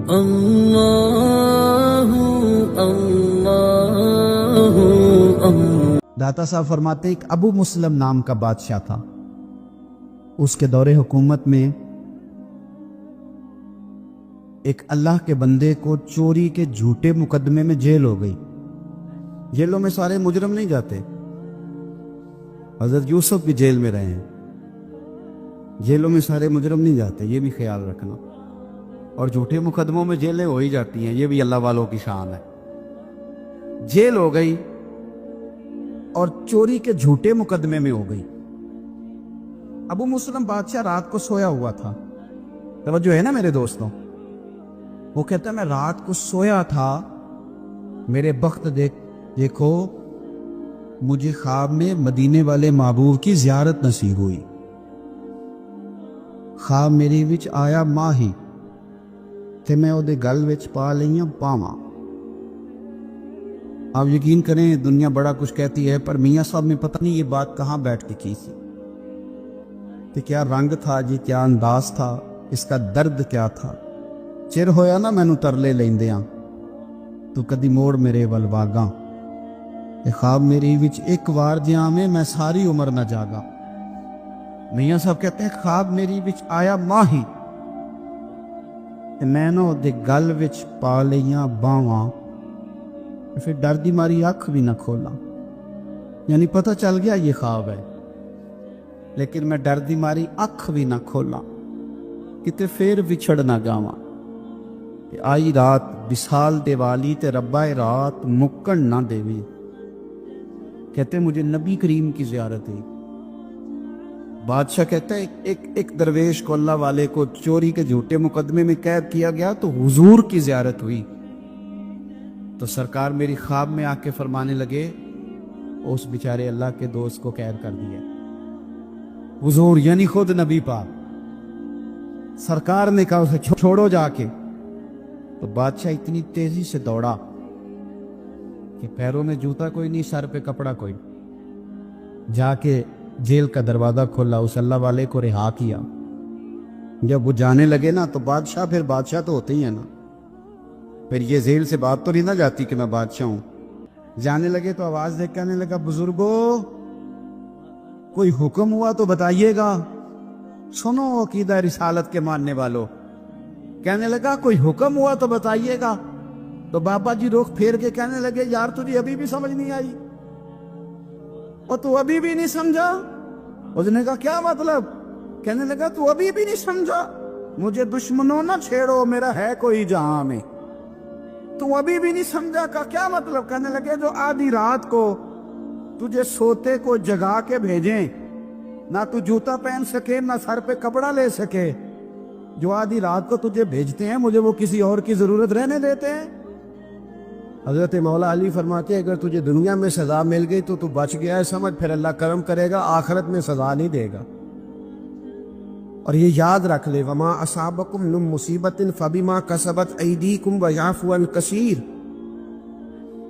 اللہ اللہ اللہ۔ داتا صاحب فرماتے ایک ابو مسلم نام کا بادشاہ تھا، اس کے دور حکومت میں ایک اللہ کے بندے کو چوری کے جھوٹے مقدمے میں جیل ہو گئی۔ جیلوں میں سارے مجرم نہیں جاتے، حضرت یوسف بھی جیل میں رہے ہیں، جیلوں میں سارے مجرم نہیں جاتے، یہ بھی خیال رکھنا۔ اور جھوٹے مقدموں میں جیلیں ہو ہی جاتی ہیں، یہ بھی اللہ والوں کی شان ہے۔ جیل ہو گئی اور چوری کے جھوٹے مقدمے میں ہو گئی۔ ابو مسلم بادشاہ رات کو سویا ہوا تھا، توجہ ہے نا میرے دوستوں، وہ کہتا ہے میں رات کو سویا تھا، میرے بخت دیکھو مجھے خواب میں مدینے والے محبوب کی زیارت نصیب ہوئی، خواب میری وچ آیا ماہی تے میں اودے گل وچ پا لئیاں پاواں۔ آپ یقین کریں دنیا بڑا کچھ کہتی ہے، پر میاں صاحب میں پتہ نہیں یہ بات کہاں بیٹھ کے کی تھی، کہ کیا رنگ تھا جی، کیا انداز تھا، اس کا درد کیا تھا۔ چر ہویا نا مینوں ترلے لیندیاں، تو کدی موڑ میرے ول واگاں، اے خواب میری وچ ایک وار جیاں میں ساری عمر نہ جاگا۔ میاں صاحب کہتے ہیں خواب میری وچ آیا ماہی تے میں نہ دے گل وچ پا لئیاں باواں، پھر ڈر دی ماری اکھ بھی نہ کھولا۔ یعنی پتہ چل گیا یہ خواب ہے، لیکن میں ڈر دی ماری اکھ بھی نہ کھولا، کتے پھر وچھڑ نہ جاواں۔ آئی رات وصال دے والی تے ربا رات مکن نہ دیوی۔ کہتے مجھے نبی کریم کی زیارت ہوئی۔ بادشاہ کہتا ہے ایک درویش کو، اللہ والے کو چوری کے جھوٹے مقدمے میں قید کیا گیا تو حضور کی زیارت ہوئی، تو سرکار میری خواب میں آ کے فرمانے لگے اس بیچارے اللہ کے دوست کو قید کر دیا۔ حضور یعنی خود نبی پاک سرکار نے کہا اسے چھوڑو جا کے، تو بادشاہ اتنی تیزی سے دوڑا کہ پیروں میں جوتا کوئی نہیں، سر پہ کپڑا کوئی، جا کے جیل کا دروازہ کھولا، اس اللہ والے کو رہا کیا۔ جب وہ جانے لگے نا تو بادشاہ پھر بادشاہ تو ہوتے ہی ہیں نا، پھر یہ جیل سے بات تو نہیں نہ جاتی کہ میں بادشاہ ہوں۔ جانے لگے تو آواز دے کہنے لگا بزرگو کوئی حکم ہوا تو بتائیے گا، سنو عقیدہ رسالت کے ماننے والوں۔ کہنے لگا کوئی حکم ہوا تو بتائیے گا، تو بابا جی رخ پھیر کے کہنے لگے یار تجھے ابھی بھی سمجھ نہیں آئی، اور تو ابھی بھی نہیں سمجھا؟ اس نے کہا کیا مطلب؟ کہنے لگا تو ابھی بھی نہیں سمجھا، مجھے دشمنوں نہ چھیڑو، میرا ہے کوئی جہاں میں، تو ابھی بھی نہیں سمجھا؟ کا کیا مطلب؟ کہنے لگے جو آدھی رات کو تجھے سوتے کو جگا کے بھیجیں، نہ تو جوتا پہن سکے نہ سر پہ کپڑا لے سکے، جو آدھی رات کو تجھے بھیجتے ہیں مجھے وہ کسی اور کی ضرورت رہنے دیتے ہیں؟ حضرت مولا علی فرماتے ہیں اگر تجھے دنیا میں سزا مل گئی تو بچ گیا ہے، سمجھ پھر اللہ کرم کرے گا، آخرت میں سزا نہیں دے گا۔ اور یہ یاد رکھ لے وما اصابکم من مصیبت فبما کسبت ایدیکم ویعفو عن کثیر۔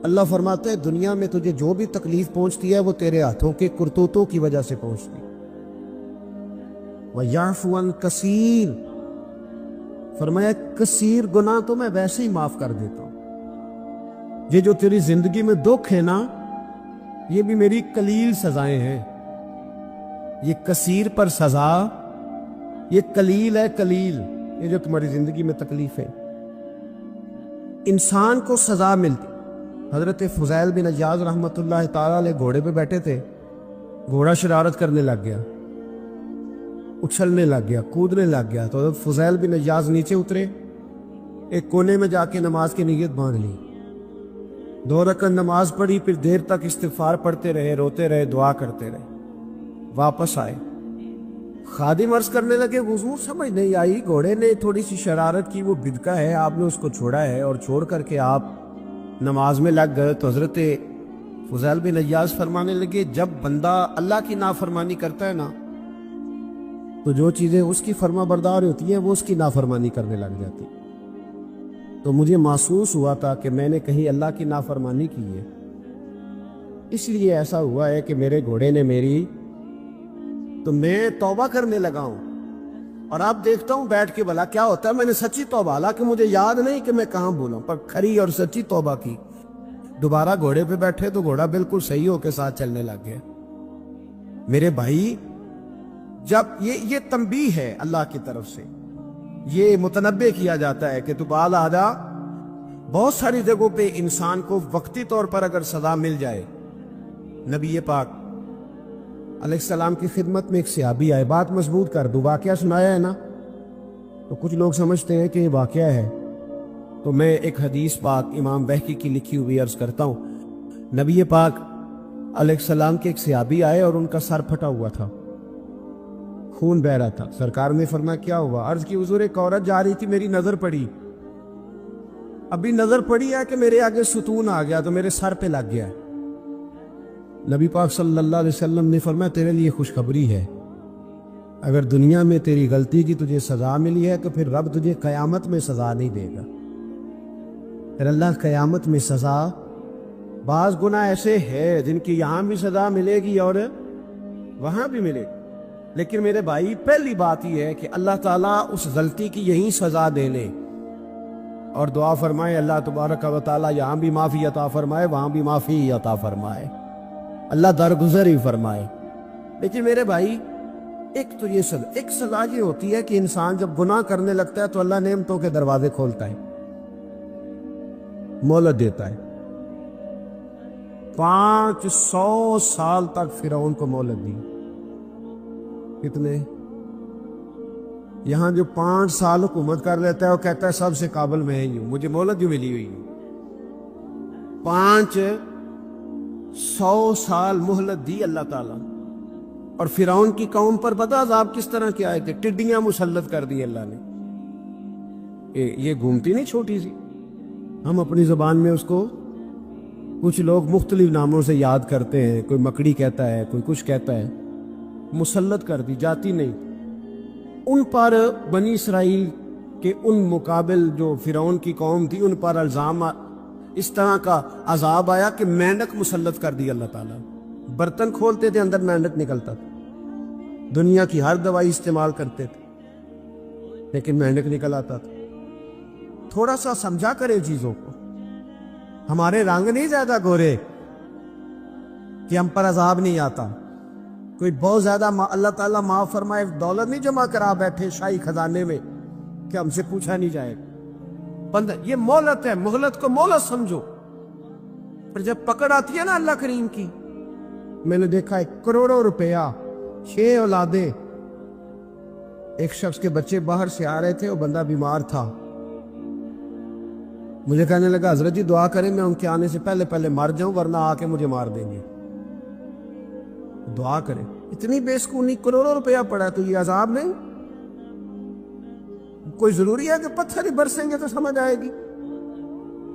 اللہ فرماتے ہیں دنیا میں تجھے جو بھی تکلیف پہنچتی ہے وہ تیرے ہاتھوں کے کرتوتوں کی وجہ سے پہنچتی ہے۔ ویعفو عن کثیر، فرمایا کثیر گناہ تو میں ویسے ہی معاف کر دیتا ہوں۔ یہ جو تیری زندگی میں دکھ ہے نا، یہ بھی میری قلیل سزائیں ہیں۔ یہ کثیر پر سزا، یہ قلیل ہے، قلیل یہ جو تمہاری زندگی میں تکلیف ہے۔ انسان کو سزا ملتی۔ حضرت فضیل بن عیاض رحمۃ اللہ تعالیٰ علیہ گھوڑے پہ بیٹھے تھے، گھوڑا شرارت کرنے لگ گیا، اچھلنے لگ گیا، کودنے لگ گیا، تو حضرت فضیل بن عیاض نیچے اترے، ایک کونے میں جا کے نماز کی نیت باندھ لی، 2 رکعت نماز پڑھی، پھر دیر تک استغفار پڑھتے رہے، روتے رہے، دعا کرتے رہے، واپس آئے۔ خادم عرض کرنے لگے حضور سمجھ نہیں آئی، گھوڑے نے تھوڑی سی شرارت کی، وہ بدکا ہے، آپ نے اس کو چھوڑا ہے اور چھوڑ کر کے آپ نماز میں لگ گئے۔ تو حضرت فضیل بن عیاض فرمانے لگے جب بندہ اللہ کی نافرمانی کرتا ہے نا تو جو چیزیں اس کی فرما بردار ہوتی ہیں وہ اس کی نافرمانی کرنے لگ جاتی۔ تو مجھے محسوس ہوا تھا کہ میں نے کہیں اللہ کی نافرمانی کی ہے، اس لیے ایسا ہوا ہے کہ میرے گھوڑے نے میری، تو میں توبہ کرنے لگا ہوں اور اب دیکھتا ہوں بیٹھ کے بھلا کیا ہوتا ہے. میں نے سچی توبہ، حالانکہ مجھے یاد نہیں کہ میں کہاں بولوں، پر کھری اور سچی توبہ کی. دوبارہ گھوڑے پہ بیٹھے تو گھوڑا بالکل صحیح ہو کے ساتھ چلنے لگ گیا. میرے بھائی، جب یہ تنبیہ ہے اللہ کی طرف سے، یہ متنبہ کیا جاتا ہے کہ تو بال آدھا بہت ساری جگہوں پہ انسان کو وقتی طور پر اگر سزا مل جائے. نبی پاک علیہ السلام کی خدمت میں ایک صحابی آئے، بات مضبوط کر دوں، واقعہ سنایا ہے نا، تو کچھ لوگ سمجھتے ہیں کہ یہ واقعہ ہے، تو میں ایک حدیث پاک امام بہقی کی لکھی ہوئی عرض کرتا ہوں. نبی پاک علیہ السلام کے ایک صحابی آئے اور ان کا سر پھٹا ہوا تھا، خون بہ رہا تھا. سرکار نے فرمایا کیا ہوا؟ عرض کی حضور ایک عورت جا رہی تھی، میری نظر پڑی، ابھی نظر پڑی ہے کہ میرے آگے ستون آ گیا تو میرے سر پہ لگ گیا. نبی پاک صلی اللہ علیہ وسلم نے فرمایا تیرے لیے خوشخبری ہے، اگر دنیا میں تیری غلطی کی تجھے سزا ملی ہے تو پھر رب تجھے قیامت میں سزا نہیں دے گا. پھر اللہ قیامت میں سزا، بعض گناہ ایسے ہیں جن کی یہاں بھی سزا ملے گی اور وہاں بھی ملے گی، لیکن میرے بھائی پہلی بات یہ ہے کہ اللہ تعالیٰ اس غلطی کی یہی سزا دے لے اور دعا فرمائے اللہ تبارک و تعالیٰ یہاں بھی معافی عطا فرمائے وہاں بھی معافی عطا فرمائے، اللہ درگزر ہی فرمائے. لیکن میرے بھائی ایک تو یہ سزا، ایک سزا یہ ہوتی ہے کہ انسان جب گناہ کرنے لگتا ہے تو اللہ نعمتوں کے دروازے کھولتا ہے، مہلت دیتا ہے. 500 سال تک فرعون کو مہلت دی. کتنے؟ یہاں جو 5 سال حکومت کر لیتا ہے وہ کہتا ہے سب سے قابل میں ہی ہوں، مجھے مہلت جو ملی ہوئی ہے. 500 سال مہلت دی اللہ تعالیٰ. اور فرعون کی قوم پر پتہ عذاب کس طرح کے آئے تھے؟ ٹڈیاں مسلط کر دی اللہ نے. یہ گھومتی نہیں چھوٹی سی، ہم اپنی زبان میں اس کو کچھ لوگ مختلف ناموں سے یاد کرتے ہیں، کوئی مکڑی کہتا ہے، کوئی کچھ کہتا ہے. مسلط کر دی، جاتی نہیں. ان پر بنی اسرائیل کے ان مقابل جو فرعون کی قوم تھی ان پر الزام اس طرح کا عذاب آیا کہ مینڈک مسلط کر دی اللہ تعالیٰ. برتن کھولتے تھے اندر مینڈک نکلتا تھا، دنیا کی ہر دوائی استعمال کرتے تھے لیکن مینڈک نکل آتا تھا. تھوڑا سا سمجھا کرے چیزوں کو. ہمارے رنگ نہیں زیادہ گورے کہ ہم پر عذاب نہیں آتا. کوئی بہت زیادہ اللہ تعالیٰ معاف فرمائے دولت نہیں جمع کرا بیٹھے شاہی خزانے میں کہ ہم سے پوچھا نہیں جائے. یہ مہلت ہے، مہلت کو مہلت سمجھو. پر جب پکڑ آتی ہے نا اللہ کریم کی، میں نے دیکھا 1 کروڑوں روپیہ، 6 اولادیں. ایک شخص کے بچے باہر سے آ رہے تھے، وہ بندہ بیمار تھا. مجھے کہنے لگا حضرت جی دعا کریں میں ان کے آنے سے پہلے مر جاؤں ورنہ آ کے مجھے مار دیں گے. دعا کریں. اتنی بے سکونی، کروڑوں روپیہ پڑا ہے تو یہ عذاب نہیں؟ کوئی ضروری ہے کہ پتھر ہی برسیں گے تو سمجھ آئے گی؟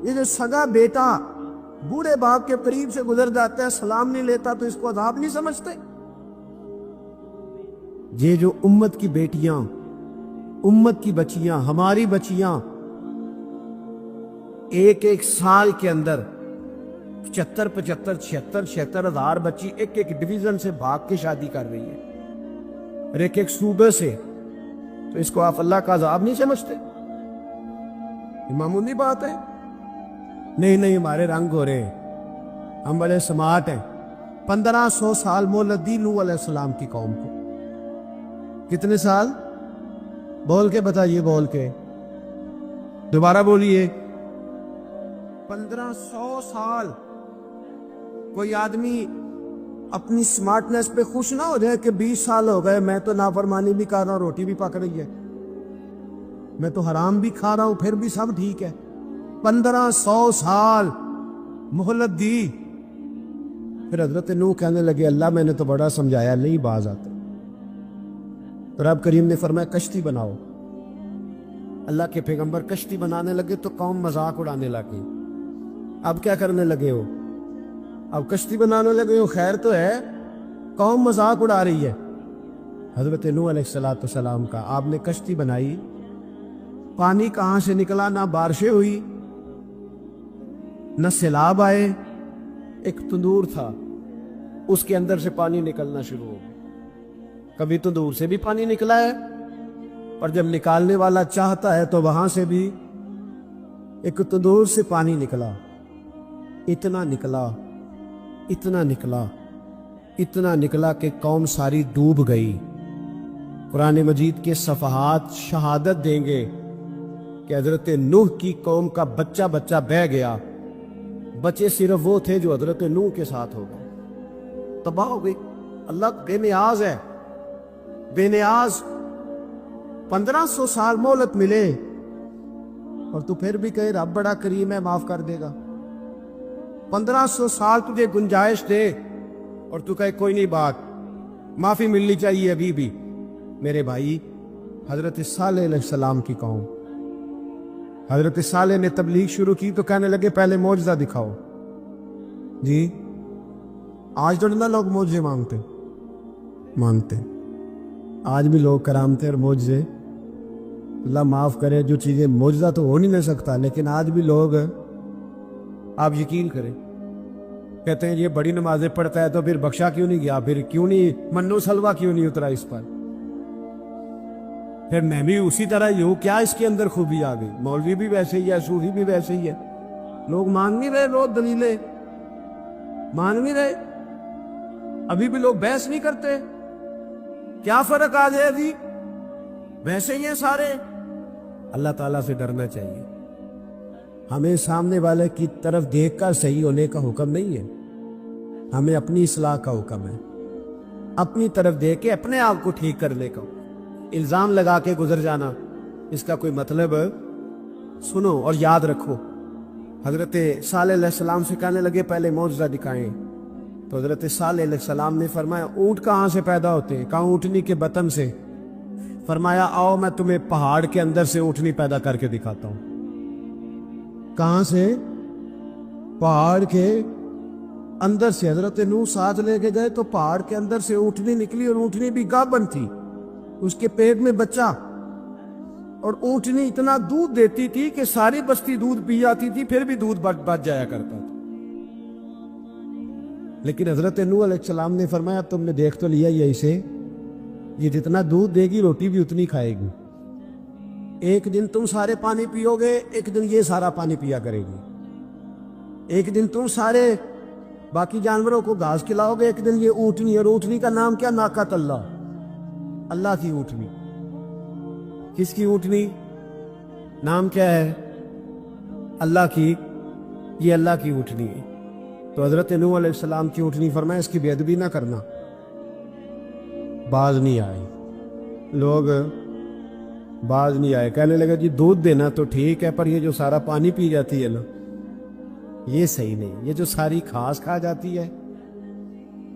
یہ جو سگا بیٹا بوڑھے باپ کے قریب سے گزر جاتا ہے، سلام نہیں لیتا تو اس کو عذاب نہیں سمجھتے؟ یہ جو امت کی بیٹیاں، امت کی بچیاں، ہماری بچیاں ایک سال کے اندر 75 ہزار بچی ایک ڈویژن سے بھاگ کے شادی کر رہی ہے اور ایک صوبے سے. تو اس کو آپ اللہ کا عذاب نہیں سمجھتے؟ یہ معمولی بات ہے. نہیں ہمارے رنگ ہو رہے ہیں، ہم بڑے سمارٹ ہیں. 1500 سال مہلت دی نوح علیہ السلام کی قوم کو. کتنے سال؟ بول کے بتائیے، بول کے دوبارہ بولیے. 1500 سال. کوئی آدمی اپنی سمارٹنس پہ خوش نہ ہو جائے کہ 20 سال ہو گئے میں تو نافرمانی بھی کر رہا ہوں، روٹی بھی پک رہی ہے، میں تو حرام بھی کھا رہا ہوں، پھر بھی سب ٹھیک ہے. 1500 سال مہلت دی. پھر حضرت نوح کہنے لگے اللہ میں نے تو بڑا سمجھایا، نہیں باز آتے. تو رب کریم نے فرمایا کشتی بناؤ. اللہ کے پیغمبر کشتی بنانے لگے تو قوم مذاق اڑانے لگی. اب کیا کرنے لگے ہو؟ اب کشتی بنانے لگے ہو، خیر تو ہے، قوم مذاق اڑا رہی ہے. حضرت نوح علیہ السلام کا آپ نے کشتی بنائی، پانی کہاں سے نکلا؟ نہ بارشیں ہوئی نہ سیلاب آئے. ایک تندور تھا، اس کے اندر سے پانی نکلنا شروع ہو گیا. کبھی تندور سے بھی پانی نکلا ہے پر جب نکالنے والا چاہتا ہے تو وہاں سے بھی ایک تندور سے پانی نکلا، اتنا نکلا، اتنا نکلا، اتنا نکلا کہ قوم ساری ڈوب گئی۔ قرآن مجید کے صفحات شہادت دیں گے کہ حضرت نوح کی قوم کا بچہ بچہ بہہ گیا، بچے صرف وہ تھے جو حضرت نوح کے ساتھ ہو گئے، تباہ ہو گئی۔ اللہ بے نیاز ہے، بے نیاز۔ 1500 سال مہلت ملے اور تو پھر بھی کہے رب بڑا کریم ہے، معاف کر دے گا۔ 1500 سال تجھے گنجائش دے اور تو کہے کوئی نہیں، بات معافی ملنی چاہیے ابھی بھی۔ میرے بھائی، حضرت صالح علیہ السلام کی قوم، حضرت صالح نے تبلیغ شروع کی تو کہنے لگے پہلے معجزہ دکھاؤ۔ جی آج تو نہ لوگ معجزے مانگتے، آج بھی لوگ کرامتے اور معجزے، اللہ معاف کرے، جو چیزیں معجزہ تو ہو نہیں نہ سکتا، لیکن آج بھی لوگ، آپ یقین کریں، کہتے ہیں یہ بڑی نمازیں پڑھتا ہے تو پھر بخشا کیوں نہیں گیا، پھر کیوں نہیں منو سلوا کیوں نہیں اترا اس پر، پھر میں بھی اسی طرح ہی ہوں، کیا اس کے اندر خوبی آ گئی؟ مولوی بھی ویسے ہی ہے، صوفی بھی ویسے ہی ہے، لوگ مان نہیں رہے، لوگ دلیلیں مان نہیں رہے، ابھی بھی لوگ بحث نہیں کرتے۔ کیا فرق آ جائے ابھی؟ ویسے ہی ہیں سارے۔ اللہ تعالیٰ سے ڈرنا چاہیے، ہمیں سامنے والے کی طرف دیکھ کر صحیح ہونے کا حکم نہیں ہے، ہمیں اپنی اصلاح کا حکم ہے، اپنی طرف دیکھ کے اپنے آپ کو ٹھیک کرنے کا۔ الزام لگا کے گزر جانا، اس کا کوئی مطلب؟ سنو اور یاد رکھو، حضرت صالح علیہ السلام سے کہنے لگے پہلے معجزہ دکھائیں، تو حضرت صالح علیہ السلام نے فرمایا اونٹ کہاں سے پیدا ہوتے ہیں؟ کہاں؟ اونٹنی کے بطن سے۔ فرمایا آؤ میں تمہیں پہاڑ کے اندر سے اونٹنی پیدا کر کے دکھاتا ہوں۔ کہاں سے؟ پہاڑ کے اندر سے۔ حضرت نوح ساتھ لے کے گئے تو پہاڑ کے اندر سے اونٹنی نکلی، اور اونٹنی بھی گابن تھی، اس کے پیٹ میں بچہ، اور اونٹنی اتنا دودھ دیتی تھی کہ ساری بستی دودھ پی جاتی تھی، پھر بھی دودھ بچ جایا کرتا تھا۔ لیکن حضرت نوح علیہ السلام نے فرمایا تم نے دیکھ تو لیا ہی اسے، یہ جتنا دودھ دے گی روٹی بھی اتنی کھائے گی، ایک دن تم سارے پانی پیو گے، ایک دن یہ سارا پانی پیا کرے گی، ایک دن تم سارے باقی جانوروں کو گھاس کھلاؤ گے، ایک دن یہ اونٹنی، اور اونٹنی کا نام کیا؟ ناقۃ اللہ، اللہ کی اونٹنی۔ کس کی اونٹنی؟ نام کیا ہے؟ اللہ کی، یہ اللہ کی اونٹنی ہے۔ تو حضرت نوح علیہ السلام کی اونٹنی فرمایا اس کی بے ادبی نہ کرنا، باز نہیں آئے، لوگ باز نہیں آئے، کہنے لگے جی دودھ دینا تو ٹھیک ہے، پر یہ جو سارا پانی پی جاتی ہے نا یہ صحیح نہیں، یہ جو ساری گھاس کھا جاتی ہے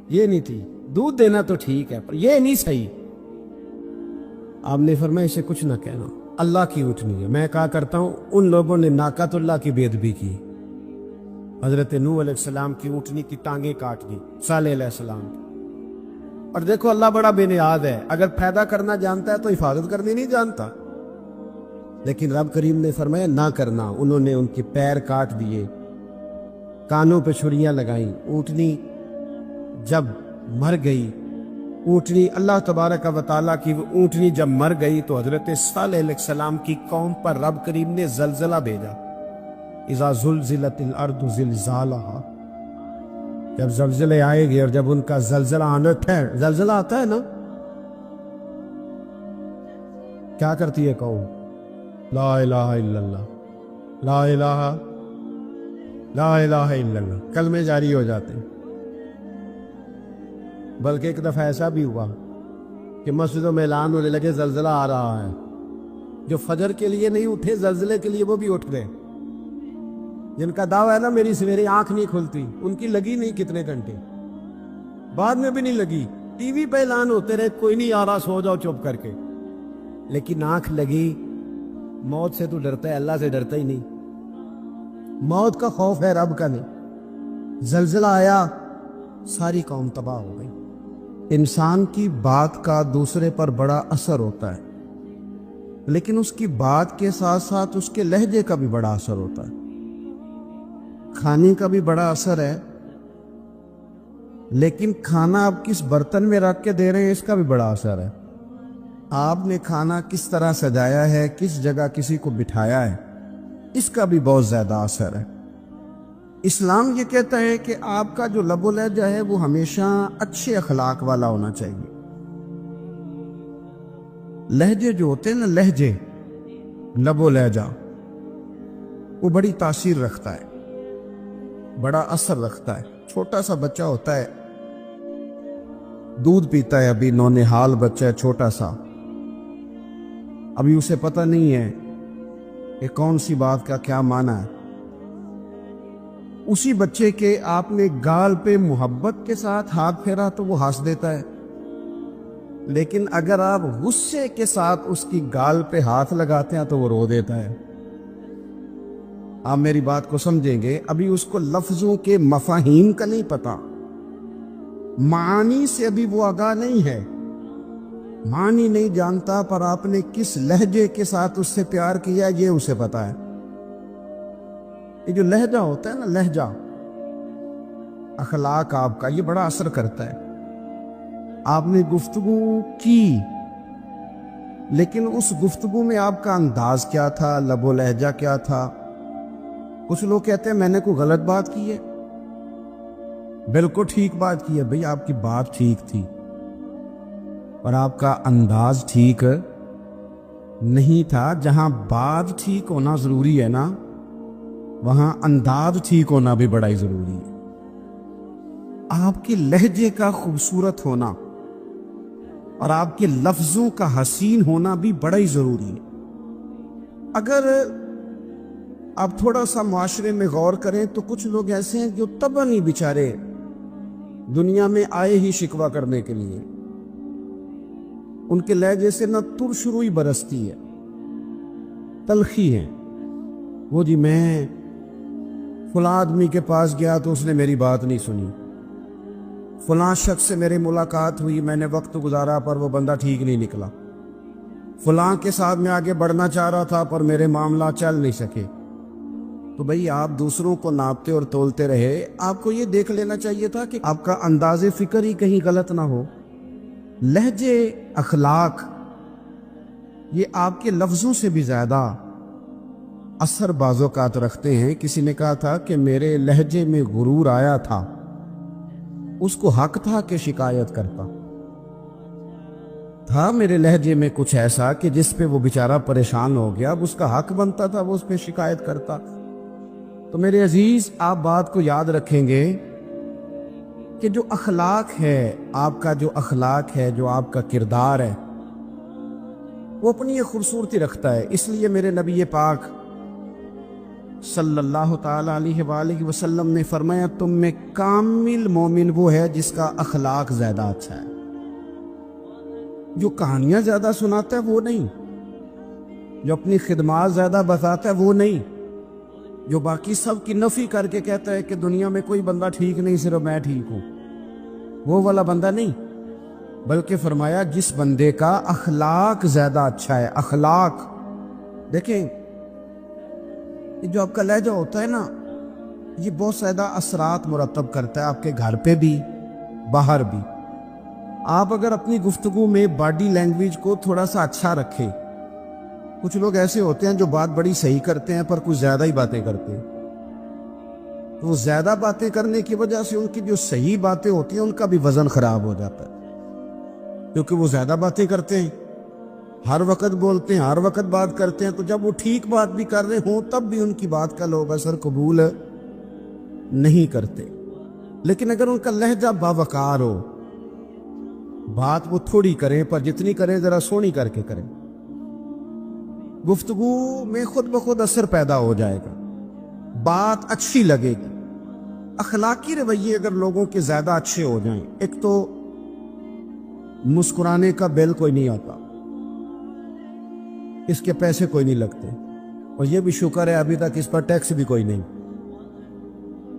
یہ نہیں تھی، دودھ دینا تو ٹھیک ہے پر یہ نہیں صحیح۔ آپ نے فرمایا اسے کچھ نہ کہنا، اللہ کی اونٹنی ہے۔ میں کہا کرتا ہوں ان لوگوں نے ناقۃ اللہ کی بے ادبی کی، حضرت نوح علیہ السلام کی اونٹنی کی ٹانگیں کاٹ دی، صالح علیہ السلام کی۔ اور دیکھو اللہ بڑا بے نیاز ہے، اگر پیدا کرنا جانتا ہے تو حفاظت کرنی نہیں جانتا، لیکن رب کریم نے فرمایا نہ کرنا۔ انہوں نے ان کے پیر کاٹ دیے، کانوں پہ چھریاں لگائیں۔ اونٹنی جب مر گئی، اونٹنی اللہ تبارک و تعالیٰ کی وہ اونٹنی جب مر گئی تو حضرت صالح علیہ السلام کی قوم پر رب کریم نے زلزلہ بھیجا۔ اذا زلزلت الارض زلزالہا، جب زلزلے آئے گے، اور جب ان کا زلزلہ آنا ٹھہر، زلزلہ آتا ہے نا، کیا کرتی ہے قوم؟ لا الہ الا اللہ، لا الہ لا الہ الا اللہ، کلمے جاری ہو جاتے ہیں۔ بلکہ ایک دفعہ ایسا بھی ہوا کہ مسجدوں میں اعلان ہونے لگے زلزلہ آ رہا ہے، جو فجر کے لیے نہیں اٹھے زلزلے کے لیے وہ بھی اٹھ گئے، جن کا دعویٰ ہے نا میری سویرے آنکھ نہیں کھلتی، ان کی لگی نہیں کتنے گھنٹے، بعد میں بھی نہیں لگی، ٹی وی پہ اعلان ہوتے رہے کوئی نہیں آ رہا سو جاؤ چپ کر کے، لیکن آنکھ لگی۔ موت سے تو ڈرتا ہے، اللہ سے ڈرتا ہی نہیں، موت کا خوف ہے رب کا نہیں۔ زلزلہ آیا، ساری قوم تباہ ہو گئی۔ انسان کی بات کا دوسرے پر بڑا اثر ہوتا ہے، لیکن اس کی بات کے ساتھ ساتھ اس کے لہجے کا بھی بڑا اثر ہوتا ہے، کھانے کا بھی بڑا اثر ہے، لیکن کھانا آپ کس برتن میں رکھ کے دے رہے ہیں اس کا بھی بڑا اثر ہے۔ آپ نے کھانا کس طرح سجایا ہے، کس جگہ کسی کو بٹھایا ہے، اس کا بھی بہت زیادہ اثر ہے۔ اسلام یہ کہتا ہے کہ آپ کا جو لب و لہجہ ہے وہ ہمیشہ اچھے اخلاق والا ہونا چاہیے۔ لہجے جو ہوتے ہیں نا، لہجے، لب و لہجہ، وہ بڑی تاثیر رکھتا ہے، بڑا اثر رکھتا ہے۔ چھوٹا سا بچہ ہوتا ہے، دودھ پیتا ہے، ابھی نونہال بچہ ہے، چھوٹا سا، ابھی اسے پتہ نہیں ہے کہ کون سی بات کا کیا معنی ہے۔ اسی بچے کے آپ نے گال پہ محبت کے ساتھ ہاتھ پھیرا تو وہ ہنس دیتا ہے، لیکن اگر آپ غصے کے ساتھ اس کی گال پہ ہاتھ لگاتے ہیں تو وہ رو دیتا ہے۔ آپ میری بات کو سمجھیں گے، ابھی اس کو لفظوں کے مفاہیم کا نہیں پتا، معانی سے ابھی وہ آگاہ نہیں ہے، معنی نہیں جانتا، پر آپ نے کس لہجے کے ساتھ اس سے پیار کیا یہ اسے پتا ہے۔ یہ جو لہجہ ہوتا ہے نا، لہجہ، اخلاق آپ کا، یہ بڑا اثر کرتا ہے۔ آپ نے گفتگو کی، لیکن اس گفتگو میں آپ کا انداز کیا تھا، لب و لہجہ کیا تھا؟ کچھ لوگ کہتے ہیں میں نے کوئی غلط بات کی ہے، بالکل ٹھیک بات کی ہے۔ بھئی آپ کی بات ٹھیک تھی، پر آپ کا انداز ٹھیک نہیں تھا۔ جہاں بات ٹھیک ہونا ضروری ہے نا، وہاں انداز ٹھیک ہونا بھی بڑا ہی ضروری ہے۔ آپ کے لہجے کا خوبصورت ہونا اور آپ کے لفظوں کا حسین ہونا بھی بڑا ہی ضروری ہے۔ اگر آپ تھوڑا سا معاشرے میں غور کریں تو کچھ لوگ ایسے ہیں جو طبعاً ہی بیچارے دنیا میں آئے ہی شکوہ کرنے کے لیے، ان کے لہجے سے نہ ترش روئی برستی ہے، تلخی ہے۔ وہ جی میں فلاں آدمی کے پاس گیا تو اس نے میری بات نہیں سنی، فلاں شخص سے میری ملاقات ہوئی، میں نے وقت گزارا پر وہ بندہ ٹھیک نہیں نکلا، فلاں کے ساتھ میں آگے بڑھنا چاہ رہا تھا پر میرے معاملہ چل نہیں سکے۔ تو بھئی آپ دوسروں کو ناپتے اور تولتے رہے، آپ کو یہ دیکھ لینا چاہیے تھا کہ آپ کا انداز فکر ہی کہیں غلط نہ ہو۔ لہجے، اخلاق، یہ آپ کے لفظوں سے بھی زیادہ اثر بعض اوقات رکھتے ہیں۔ کسی نے کہا تھا کہ میرے لہجے میں غرور آیا تھا، اس کو حق تھا کہ شکایت کرتا تھا، میرے لہجے میں کچھ ایسا کہ جس پہ وہ بیچارہ پریشان ہو گیا، اب اس کا حق بنتا تھا وہ اس پہ شکایت کرتا۔ تو میرے عزیز، آپ بات کو یاد رکھیں گے کہ جو اخلاق ہے، آپ کا جو اخلاق ہے، جو آپ کا کردار ہے، وہ اپنی ایک خوبصورتی رکھتا ہے۔ اس لیے میرے نبی پاک صلی اللہ تعالی علیہ وآلہ وسلم نے فرمایا تم میں کامل مومن وہ ہے جس کا اخلاق زیادہ اچھا ہے۔ جو کہانیاں زیادہ سناتا ہے وہ نہیں، جو اپنی خدمات زیادہ بتاتا ہے وہ نہیں، جو باقی سب کی نفی کر کے کہتا ہے کہ دنیا میں کوئی بندہ ٹھیک نہیں، صرف میں ٹھیک ہوں، وہ والا بندہ نہیں، بلکہ فرمایا جس بندے کا اخلاق زیادہ اچھا ہے۔ اخلاق دیکھیں، یہ جو آپ کا لہجہ ہوتا ہے نا، یہ بہت زیادہ اثرات مرتب کرتا ہے آپ کے گھر پہ بھی، باہر بھی۔ آپ اگر اپنی گفتگو میں باڈی لینگویج کو تھوڑا سا اچھا رکھیں، کچھ لوگ ایسے ہوتے ہیں جو بات بڑی صحیح کرتے ہیں پر کچھ زیادہ ہی باتیں کرتے ہیں، تو وہ زیادہ باتیں کرنے کی وجہ سے ان کی جو صحیح باتیں ہوتی ہیں ان کا بھی وزن خراب ہو جاتا ہے، کیونکہ وہ زیادہ باتیں کرتے ہیں، ہر وقت بولتے ہیں، ہر وقت بات کرتے ہیں، تو جب وہ ٹھیک بات بھی کر رہے ہوں تب بھی ان کی بات کا لوگ اثر قبول نہیں کرتے۔ لیکن اگر ان کا لہجہ باوقار ہو، بات وہ تھوڑی کریں پر جتنی کریں ذرا سونی کر کے کریں، گفتگو میں خود بخود اثر پیدا ہو جائے گا، بات اچھی لگے گی۔ اخلاقی رویے اگر لوگوں کے زیادہ اچھے ہو جائیں، ایک تو مسکرانے کا بل کوئی نہیں آتا، اس کے پیسے کوئی نہیں لگتے، اور یہ بھی شکر ہے ابھی تک اس پر ٹیکس بھی کوئی نہیں،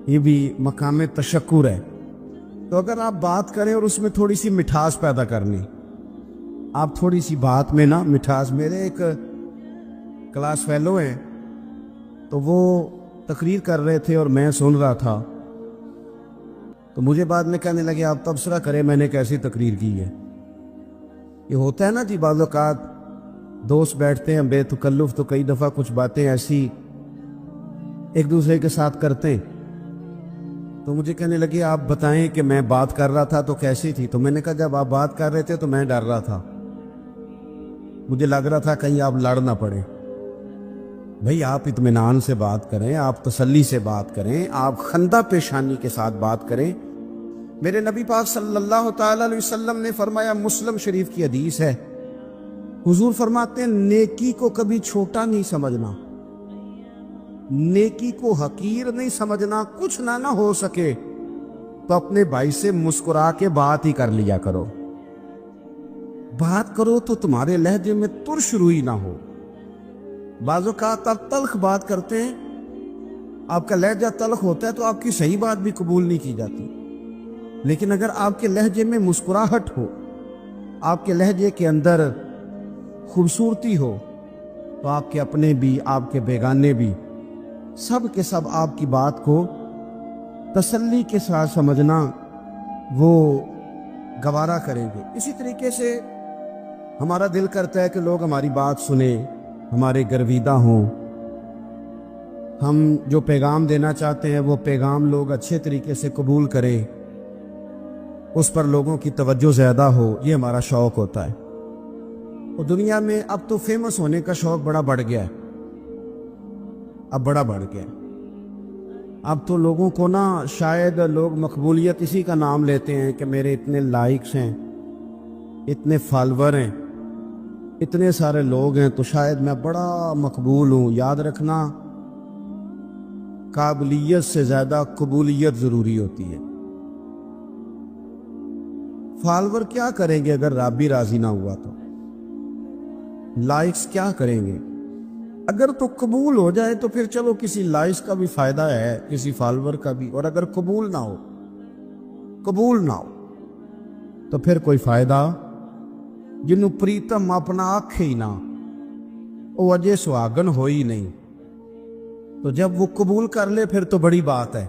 یہ بھی مقام تشکر ہے۔ تو اگر آپ بات کریں اور اس میں تھوڑی سی مٹھاس پیدا کرنی، آپ تھوڑی سی بات میں نا مٹھاس، میرے ایک کلاس فیلو ہیں تو وہ تقریر کر رہے تھے اور میں سن رہا تھا، تو مجھے بعد میں کہنے لگے آپ تبصرہ کریں میں نے کیسی تقریر کی ہے، یہ ہوتا ہے نا جی، بعض اوقات دوست بیٹھتے ہیں بے تکلف تو کئی دفعہ کچھ باتیں ایسی ایک دوسرے کے ساتھ کرتے ہیں، تو مجھے کہنے لگے آپ بتائیں کہ میں بات کر رہا تھا تو کیسی تھی؟ تو میں نے کہا جب آپ بات کر رہے تھے تو میں ڈر رہا تھا، مجھے لگ رہا تھا کہیں آپ لڑ نہ پڑے۔ بھئی آپ اطمینان سے بات کریں، آپ تسلی سے بات کریں، آپ خندہ پیشانی کے ساتھ بات کریں۔ میرے نبی پاک صلی اللہ تعالی علیہ وسلم نے فرمایا، مسلم شریف کی حدیث ہے، حضور فرماتے ہیں نیکی کو کبھی چھوٹا نہیں سمجھنا، نیکی کو حقیر نہیں سمجھنا، کچھ نہ ہو سکے تو اپنے بھائی سے مسکرا کے بات ہی کر لیا کرو، بات کرو تو تمہارے لہجے میں ترش روئی نہ ہو۔ بعض اوقات آپ تلخ بات کرتے ہیں، آپ کا لہجہ تلخ ہوتا ہے تو آپ کی صحیح بات بھی قبول نہیں کی جاتی، لیکن اگر آپ کے لہجے میں مسکراہٹ ہو، آپ کے لہجے کے اندر خوبصورتی ہو، تو آپ کے اپنے بھی، آپ کے بیگانے بھی، سب کے سب آپ کی بات کو تسلی کے ساتھ سمجھنا وہ گوارا کریں گے۔ اسی طریقے سے ہمارا دل کرتا ہے کہ لوگ ہماری بات سنیں، ہمارے گرویدہ ہوں، ہم جو پیغام دینا چاہتے ہیں وہ پیغام لوگ اچھے طریقے سے قبول کریں، اس پر لوگوں کی توجہ زیادہ ہو، یہ ہمارا شوق ہوتا ہے۔ اور دنیا میں اب تو فیمس ہونے کا شوق بڑا بڑھ گیا ہے، اب بڑا بڑھ گیا ہے۔ اب تو لوگوں کو نا، شاید لوگ مقبولیت اسی کا نام لیتے ہیں کہ میرے اتنے لائکس ہیں، اتنے فالور ہیں، اتنے سارے لوگ ہیں تو شاید میں بڑا مقبول ہوں۔ یاد رکھنا، قابلیت سے زیادہ قبولیت ضروری ہوتی ہے۔ فالور کیا کریں گے اگر رب بھی راضی نہ ہوا تو؟ لائکس کیا کریں گے؟ اگر تو قبول ہو جائے تو پھر چلو کسی لائکس کا بھی فائدہ ہے، کسی فالور کا بھی، اور اگر قبول نہ ہو تو پھر کوئی فائدہ جنوں پریتم اپنا آنکھے ہی نہ، وہ اجے سہاگن ہو ہی نہیں، تو جب وہ قبول کر لے پھر تو بڑی بات ہے،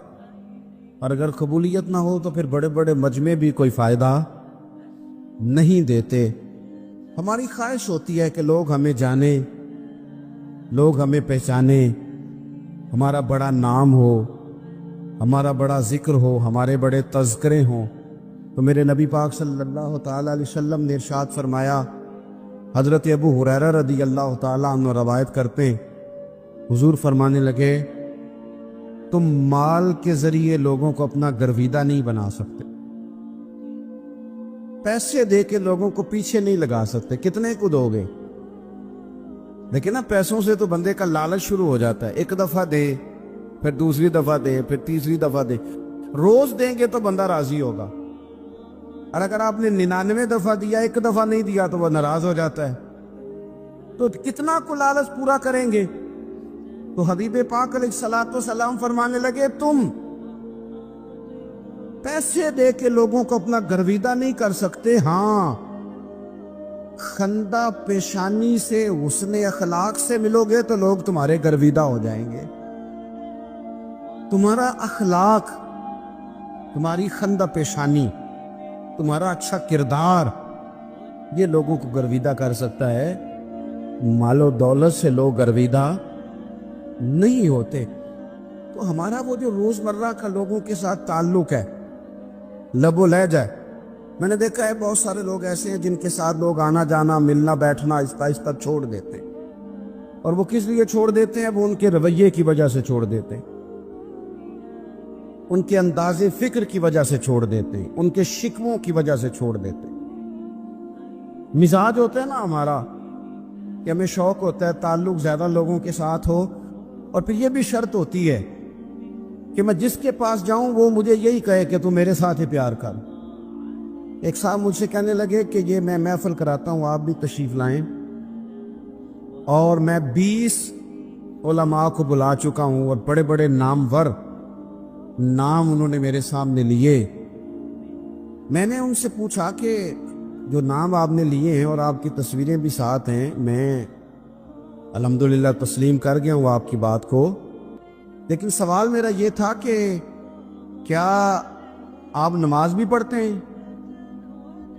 اور اگر قبولیت نہ ہو تو پھر بڑے بڑے مجمع بھی کوئی فائدہ نہیں دیتے۔ ہماری خواہش ہوتی ہے کہ لوگ ہمیں جانیں، لوگ ہمیں پہچانیں، ہمارا بڑا نام ہو، ہمارا بڑا ذکر ہو، ہمارے بڑے تذکرے ہوں۔ تو میرے نبی پاک صلی اللہ تعالیٰ علیہ وسلم نے ارشاد فرمایا، حضرت ابو ہریرہ رضی اللہ تعالیٰ عنہ روایت کرتے ہیں، حضور فرمانے لگے، تم مال کے ذریعے لوگوں کو اپنا گرویدہ نہیں بنا سکتے، پیسے دے کے لوگوں کو پیچھے نہیں لگا سکتے، کتنے کو دو گے؟ لیکن نا پیسوں سے تو بندے کا لالچ شروع ہو جاتا ہے، ایک دفعہ دے، پھر دوسری دفعہ دے، پھر تیسری دفعہ دے، روز دیں گے تو بندہ راضی ہوگا، اور اگر آپ نے 99 دفعہ دیا، ایک دفعہ نہیں دیا تو وہ ناراض ہو جاتا ہے، تو کتنا کو لالچ پورا کریں گے؟ تو حبیب پاک علیہ الصلوۃ والسلام فرمانے لگے، تم پیسے دے کے لوگوں کو اپنا گرویدہ نہیں کر سکتے، ہاں خندہ پیشانی سے، حسن اخلاق سے ملو گے تو لوگ تمہارے گرویدہ ہو جائیں گے۔ تمہارا اخلاق، تمہاری خندہ پیشانی، تمہارا اچھا کردار، یہ لوگوں کو گرویدہ کر سکتا ہے۔ مال و دولت سے لوگ گرویدہ نہیں ہوتے۔ تو ہمارا وہ جو روزمرہ کا لوگوں کے ساتھ تعلق ہے، لب و لہجہ ہے، میں نے دیکھا ہے بہت سارے لوگ ایسے ہیں جن کے ساتھ لوگ آنا جانا، ملنا بیٹھنا آہستہ آہستہ چھوڑ دیتے ہیں، اور وہ کس لیے چھوڑ دیتے ہیں؟ وہ ان کے رویے کی وجہ سے چھوڑ دیتے ہیں، ان کے انداز فکر کی وجہ سے چھوڑ دیتے ہیں، ان کے شکووں کی وجہ سے چھوڑ دیتے ہیں۔ مزاج ہوتا ہے نا ہمارا کہ ہمیں شوق ہوتا ہے تعلق زیادہ لوگوں کے ساتھ ہو، اور پھر یہ بھی شرط ہوتی ہے کہ میں جس کے پاس جاؤں وہ مجھے یہی کہے کہ تو میرے ساتھ ہی پیار کر۔ ایک صاحب مجھ سے کہنے لگے کہ یہ میں محفل کراتا ہوں، آپ بھی تشریف لائیں، اور میں 20 علماء کو بلا چکا ہوں، اور بڑے بڑے نامور نام انہوں نے میرے سامنے لیے۔ میں نے ان سے پوچھا کہ جو نام آپ نے لیے ہیں اور آپ کی تصویریں بھی ساتھ ہیں، میں الحمدللہ تسلیم کر گیا ہوں آپ کی بات کو، لیکن سوال میرا یہ تھا کہ کیا آپ نماز بھی پڑھتے ہیں؟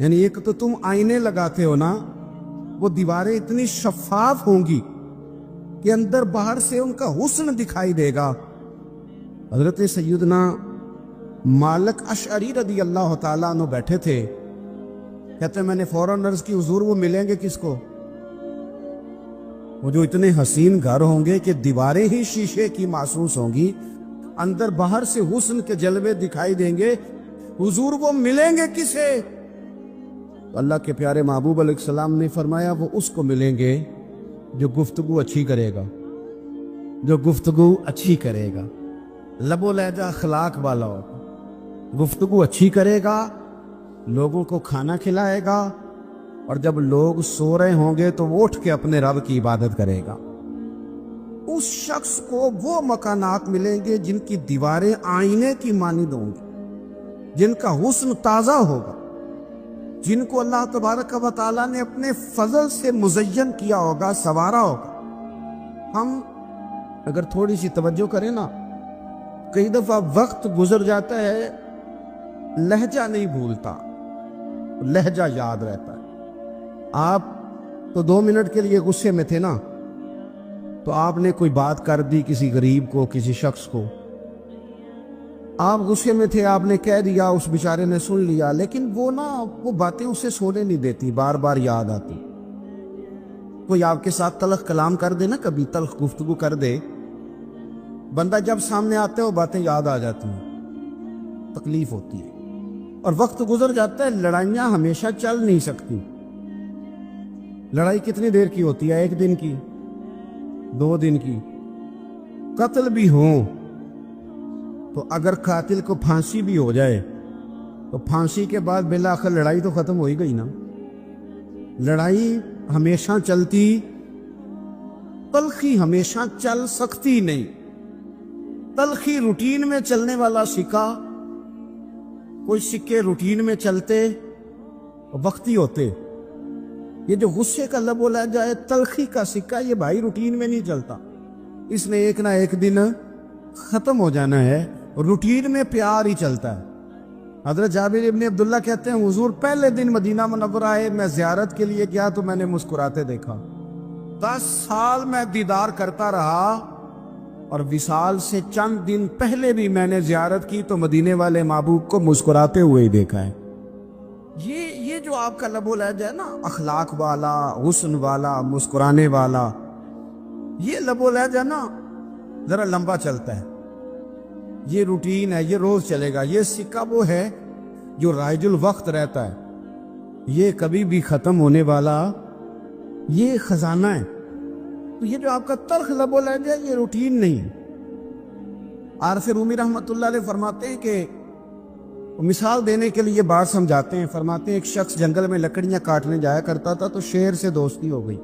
یعنی ایک تو تم آئینے لگاتے ہو نا، وہ دیواریں اتنی شفاف ہوں گی کہ اندر باہر سے ان کا حسن دکھائی دے گا۔ حضرت سیدنا مالک اشعری رضی اللہ تعالیٰ عنہ بیٹھے تھے، کہتے ہیں میں نے فوراً عرض کی حضور وہ ملیں گے کس کو؟ وہ جو اتنے حسین گھر ہوں گے کہ دیواریں ہی شیشے کی محسوس ہوں گی، اندر باہر سے حسن کے جلوے دکھائی دیں گے، حضور وہ ملیں گے کسے؟ تو اللہ کے پیارے محبوب علیہ السلام نے فرمایا وہ اس کو ملیں گے جو گفتگو اچھی کرے گا، جو گفتگو اچھی کرے گا، لب و لہجہ اخلاق والا ہوگا، گفتگو اچھی کرے گا، لوگوں کو کھانا کھلائے گا، اور جب لوگ سو رہے ہوں گے تو وہ اٹھ کے اپنے رب کی عبادت کرے گا۔ اس شخص کو وہ مکانات ملیں گے جن کی دیواریں آئینے کی مانند ہوں گی، جن کا حسن تازہ ہوگا، جن کو اللہ تبارک و تعالیٰ نے اپنے فضل سے مزین کیا ہوگا، سنوارا ہوگا۔ ہم اگر تھوڑی سی توجہ کریں نا، کئی دفعہ وقت گزر جاتا ہے، لہجہ نہیں بھولتا، لہجہ یاد رہتا ہے۔ آپ تو 2 منٹ کے لیے غصے میں تھے نا، تو آپ نے کوئی بات کر دی کسی غریب کو، کسی شخص کو، آپ غصے میں تھے، آپ نے کہہ دیا، اس بیچارے نے سن لیا، لیکن وہ باتیں اسے سونے نہیں دیتی، بار بار یاد آتی۔ کوئی آپ کے ساتھ تلخ کلام کر دے نا، کبھی تلخ گفتگو کر دے، بندہ جب سامنے آتے وہ باتیں یاد آ جاتی ہیں، تکلیف ہوتی ہے، اور وقت گزر جاتا ہے۔ لڑائیاں ہمیشہ چل نہیں سکتی۔ لڑائی کتنی دیر کی ہوتی ہے؟ 1 دن کی، 2 دن کی۔ قتل بھی ہوں تو اگر قاتل کو پھانسی بھی ہو جائے تو پھانسی کے بعد بالآخر لڑائی تو ختم ہو ہی گئی نا۔ لڑائی ہمیشہ چلتی، تلخی ہمیشہ چل سکتی نہیں۔ تلخی روٹین میں چلنے والا سکہ، کوئی سکے روٹین میں چلتے وقتی ہوتے، یہ جو غصے کا لب و لہجہ ہے، تلخی کا سکہ، یہ بھائی روٹین میں نہیں چلتا، اس نے ایک نہ ایک دن ختم ہو جانا ہے۔ روٹین میں پیار ہی چلتا ہے۔ حضرت جابر ابن عبداللہ کہتے ہیں حضور پہلے دن مدینہ منورہ آئے، میں زیارت کے لیے گیا تو میں نے مسکراتے دیکھا۔ 10 سال میں دیدار کرتا رہا، اور وصال سے چند دن پہلے بھی میں نے زیارت کی تو مدینے والے محبوب کو مسکراتے ہوئے ہی دیکھا ہے۔ یہ جو آپ کا لب و لہجہ ہے نا، اخلاق والا، حسن والا، مسکرانے والا، یہ لب و لہجہ نا ذرا لمبا چلتا ہے، یہ روٹین ہے، یہ روز چلے گا۔ یہ سکہ وہ ہے جو رائج الوقت رہتا ہے، یہ کبھی بھی ختم ہونے والا یہ خزانہ ہے۔ تو یہ جو آپ کا تلخ لب و لہجہ ہے، یہ روٹین نہیں۔ عارف رومی رحمۃ اللہ علیہ فرماتے ہیں کہ مثال دینے کے لیے بات سمجھاتے ہیں، فرماتے ہیں ایک شخص جنگل میں لکڑیاں کاٹنے جایا کرتا تھا تو شیر سے دوستی ہو گئی،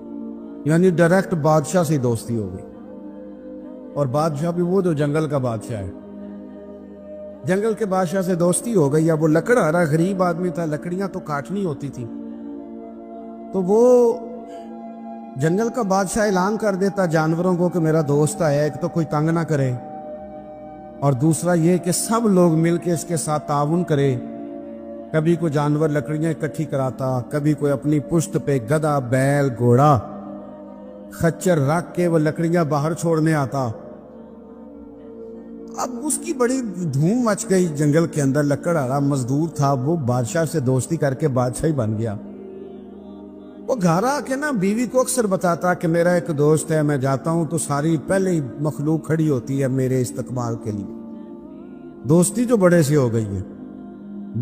یعنی ڈائریکٹ بادشاہ سے دوستی ہو گئی، اور بادشاہ بھی وہ جو جنگل کا بادشاہ ہے، جنگل کے بادشاہ سے دوستی ہو گئی۔ اب وہ لکڑہارا غریب آدمی تھا، لکڑیاں تو کاٹنی ہوتی تھی، تو وہ جنگل کا بادشاہ اعلان کر دیتا جانوروں کو کہ میرا دوست ہے، ایک تو کوئی تنگ نہ کرے، اور دوسرا یہ کہ سب لوگ مل کے اس کے ساتھ تعاون کرے۔ کبھی کوئی جانور لکڑیاں اکٹھی کراتا، کبھی کوئی اپنی پشت پہ گدھا، بیل، گھوڑا، خچر رکھ کے وہ لکڑیاں باہر چھوڑنے آتا۔ اب اس کی بڑی دھوم مچ گئی جنگل کے اندر، لکڑہارا مزدور تھا، وہ بادشاہ سے دوستی کر کے بادشاہ ہی بن گیا۔ وہ گھر آ کے نا بیوی کو اکثر بتاتا کہ میرا ایک دوست ہے، میں جاتا ہوں تو ساری پہلے ہی مخلوق کھڑی ہوتی ہے میرے استقبال کے لیے۔ دوستی جو بڑے سے ہو گئی ہے۔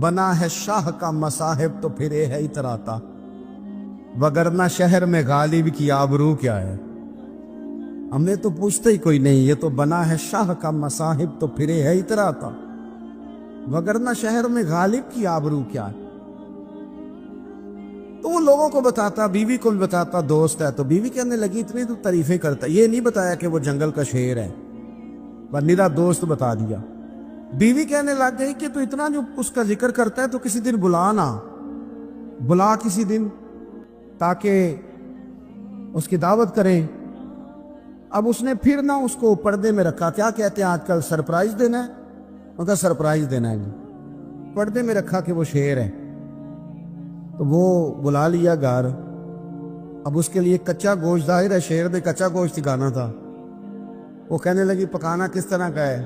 بنا ہے شاہ کا مصاحب تو پھرے ہے اتراتا، وگرنہ شہر میں غالب کی آبرو کیا ہے۔ ہم نے تو پوچھتے ہی کوئی نہیں، یہ تو بنا ہے شاہ کا مصاحب تو پھرے ہے اتراتا، وگرنہ شہر میں غالب کی آبرو کیا ہے۔ تو وہ لوگوں کو بتاتا، بیوی کو بھی بتاتا دوست ہے، تو بیوی کہنے لگی اتنی تو تعریفیں کرتا، یہ نہیں بتایا کہ وہ جنگل کا شیر ہے، بس میرا دوست بتا دیا۔ بیوی کہنے لگ گئی کہ تو اتنا جو اس کا ذکر کرتا ہے تو کسی دن بلا کسی دن تاکہ اس کی دعوت کریں۔ اب اس نے پھر نہ اس کو پردے میں رکھا، کیا کہتے ہیں آج کل سرپرائز دینا ہے، ان کا سرپرائز دینا ہے، پردے میں رکھا کہ وہ شیر ہے۔ تو وہ بلا لیا گھر. اب اس کے لیے کچا گوشت، ظاہر ہے شیر نے کچا گوشت سکھانا تھا. وہ کہنے لگی پکانا کس طرح کا ہے؟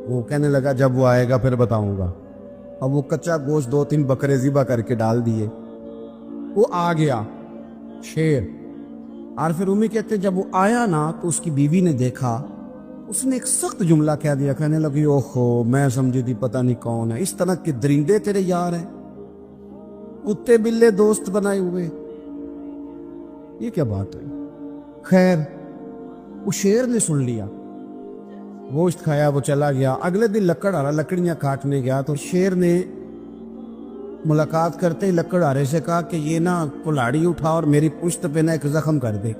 وہ کہنے لگا جب وہ آئے گا پھر بتاؤں گا. اب وہ کچا گوشت 2-3 بکرے ذبح کر کے ڈال دیے. وہ آ گیا شیر. اور پھر امی کہتے جب وہ آیا نا تو اس کی بیوی نے دیکھا، اس نے ایک سخت جملہ کہہ دیا. کہنے لگی اوہو میں سمجھی تھی پتہ نہیں کون ہے، اس طرح کے درندے تیرے یار ہیں، کتے بلے دوست بنائے ہوئے. یہ کیا بات ہے؟ خیر وہ شیر نے سن لیا، گوشت کھایا، وہ چلا گیا. اگلے دن لکڑ آرا لکڑیاں کاٹنے گیا تو شیر نے ملاقات کرتے ہی لکڑ آرے سے کہا کہ یہ نا کلاڑی اٹھا اور میری پشت پہ نا ایک زخم کر دے.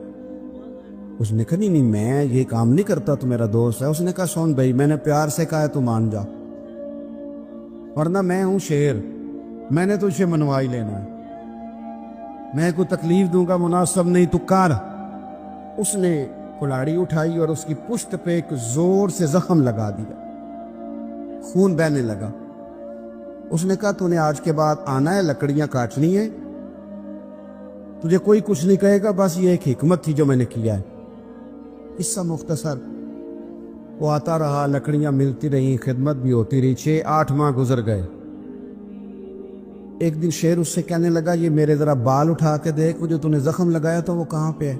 اس نے کہا نہیں میں یہ کام نہیں کرتا، تو میرا دوست ہے. اس نے کہا سون بھائی میں نے پیار سے کہا ہے تو مان جا، ورنہ میں ہوں شیر، میں نے تجھے منوا ہی لینا ہے، میں کوئی تکلیف دوں گا مناسب نہیں تو کر. اس نے کلاڑی اٹھائی اور اس کی پشت پہ ایک زور سے زخم لگا دیا، خون بہنے لگا. اس نے کہا تو نے آج کے بعد آنا ہے، لکڑیاں کاٹنی ہے، تجھے کوئی کچھ نہیں کہے گا، بس یہ ایک حکمت تھی جو میں نے کیا ہے. قصہ مختصر. وہ آتا رہا، لکڑیاں ملتی رہیں، خدمت بھی ہوتی رہی. 6-8 ماہ گزر گئے. ایک دن شیر اس سے کہنے لگا یہ میرے ذرا بال اٹھا کے دیکھ، وہ جو تو نے زخم لگایا تھا وہ کہاں پہ ہے؟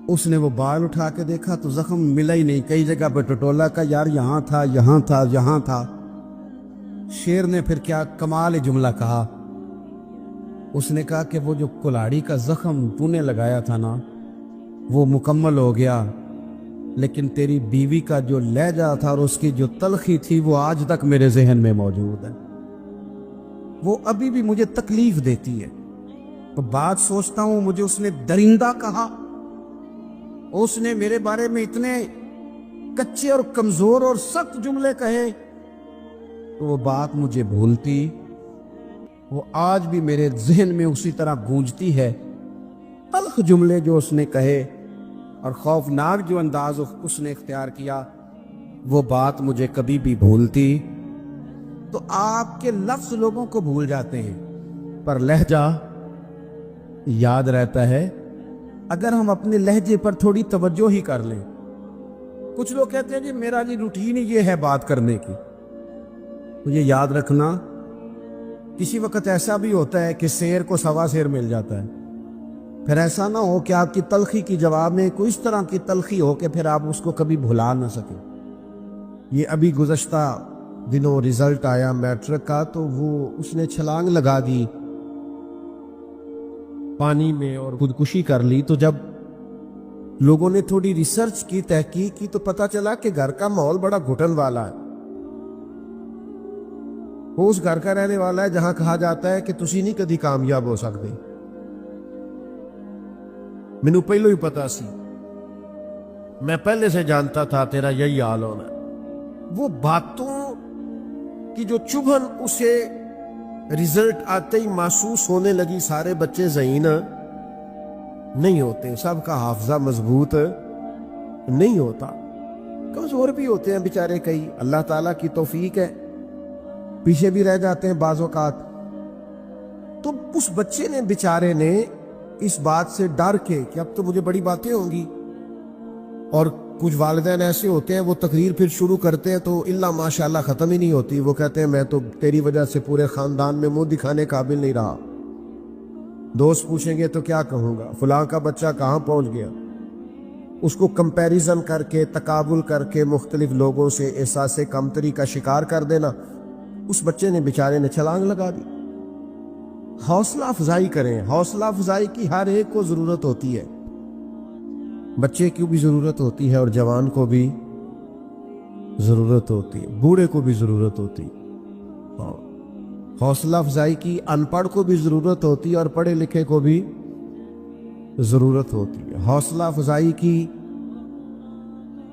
اس نے وہ بال اٹھا کے دیکھا تو زخم ملا ہی نہیں، کئی جگہ پہ ٹٹولا کا یار یہاں تھا یہاں تھا یہاں تھا. شیر نے پھر کیا کمال جملہ کہا. اس نے کہا کہ وہ جو کلاڑی کا زخم تو نے لگایا تھا نا وہ مکمل ہو گیا، لیکن تیری بیوی کا جو لہجہ تھا اور اس کی جو تلخی تھی وہ آج تک میرے ذہن میں موجود ہے، وہ ابھی بھی مجھے تکلیف دیتی ہے. تو بات سوچتا ہوں مجھے اس نے درندہ کہا، اس نے میرے بارے میں اتنے کچے اور کمزور اور سخت جملے کہے، تو وہ بات مجھے بھولتی، وہ آج بھی میرے ذہن میں اسی طرح گونجتی ہے. تلخ جملے جو اس نے کہے اور خوفناک جو انداز اس نے اختیار کیا، وہ بات مجھے کبھی بھی بھولتی. تو آپ کے لفظ لوگوں کو بھول جاتے ہیں پر لہجہ یاد رہتا ہے اگر ہم اپنے لہجے پر تھوڑی توجہ ہی کر لیں. کچھ لوگ کہتے ہیں جی میرا جی روٹین ہی یہ ہے بات کرنے کی. تو یہ یاد رکھنا کسی وقت ایسا بھی ہوتا ہے کہ شیر کو سوا شیر مل جاتا ہے. پھر ایسا نہ ہو کہ آپ کی تلخی کی جواب میں کوئی اس طرح کی تلخی ہو کہ پھر آپ اس کو کبھی بھلا نہ سکیں. یہ ابھی گزشتہ دنوں رزلٹ آیا میٹرک کا، تو وہ اس نے چھلانگ لگا دی پانی میں اور خودکشی کر لی. تو جب لوگوں نے تھوڑی ریسرچ کی، تحقیق کی، تو پتہ چلا کہ گھر کا ماحول بڑا گھٹن والا ہے. وہ اس گھر کا رہنے والا ہے جہاں کہا جاتا ہے کہ تسی نہیں کدی کامیاب ہو سکتے. مینوں پہلو ہی پتا سی، میں پہلے سے جانتا تھا تیرا یہی حال ہونا. وہ باتوں کی جو چبھن اسے رزلٹ آتے ہی محسوس ہونے لگی. سارے بچے ذہین نہیں ہوتے، سب کا حافظہ مضبوط نہیں ہوتا، کمزور بھی ہوتے ہیں بیچارے کئی، اللہ تعالیٰ کی توفیق ہے، پیچھے بھی رہ جاتے ہیں بعض اوقات. تو اس بچے نے بیچارے نے اس بات سے ڈر کے کہ اب تو مجھے بڑی باتیں ہوں گی، اور کچھ والدین ایسے ہوتے ہیں وہ تقریر پھر شروع کرتے ہیں تو اللہ ماشاءاللہ ختم ہی نہیں ہوتی. وہ کہتے ہیں میں تو تیری وجہ سے پورے خاندان میں منہ دکھانے قابل نہیں رہا، دوست پوچھیں گے تو کیا کہوں گا، فلاں کا بچہ کہاں پہنچ گیا. اس کو کمپیریزن کر کے، تقابل کر کے مختلف لوگوں سے احساس کمتری کا شکار کر دینا. اس بچے نے بیچارے نے چھلانگ لگا دی. حوصلہ افزائی کریں، حوصلہ افزائی کی ہر ایک کو ضرورت ہوتی ہے، بچے کی بھی ضرورت ہوتی ہے اور جوان کو بھی ضرورت ہوتی ہے، بوڑھے کو بھی ضرورت ہوتی ہے. حوصلہ افزائی کی ان پڑھ کو بھی ضرورت ہوتی ہے اور پڑھے لکھے کو بھی ضرورت ہوتی ہے. حوصلہ افزائی کی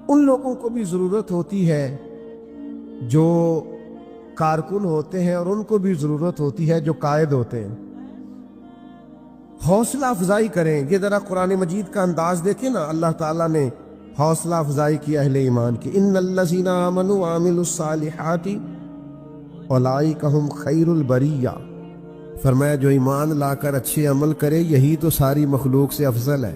ان لوگوں کو بھی ضرورت ہوتی ہے جو کارکن ہوتے ہیں، اور ان کو بھی ضرورت ہوتی ہے جو قائد ہوتے ہیں. حوصلہ افزائی کریں. یہ ذرا قرآن مجید کا انداز دیکھیں نا، اللہ تعالیٰ نے حوصلہ افزائی کی اہل ایمان کی. ان الذین آمنوا وعملوا الصالحات اولئک هم خیر البریہ. فرمایا جو ایمان لا کر اچھے عمل کرے یہی تو ساری مخلوق سے افضل ہے.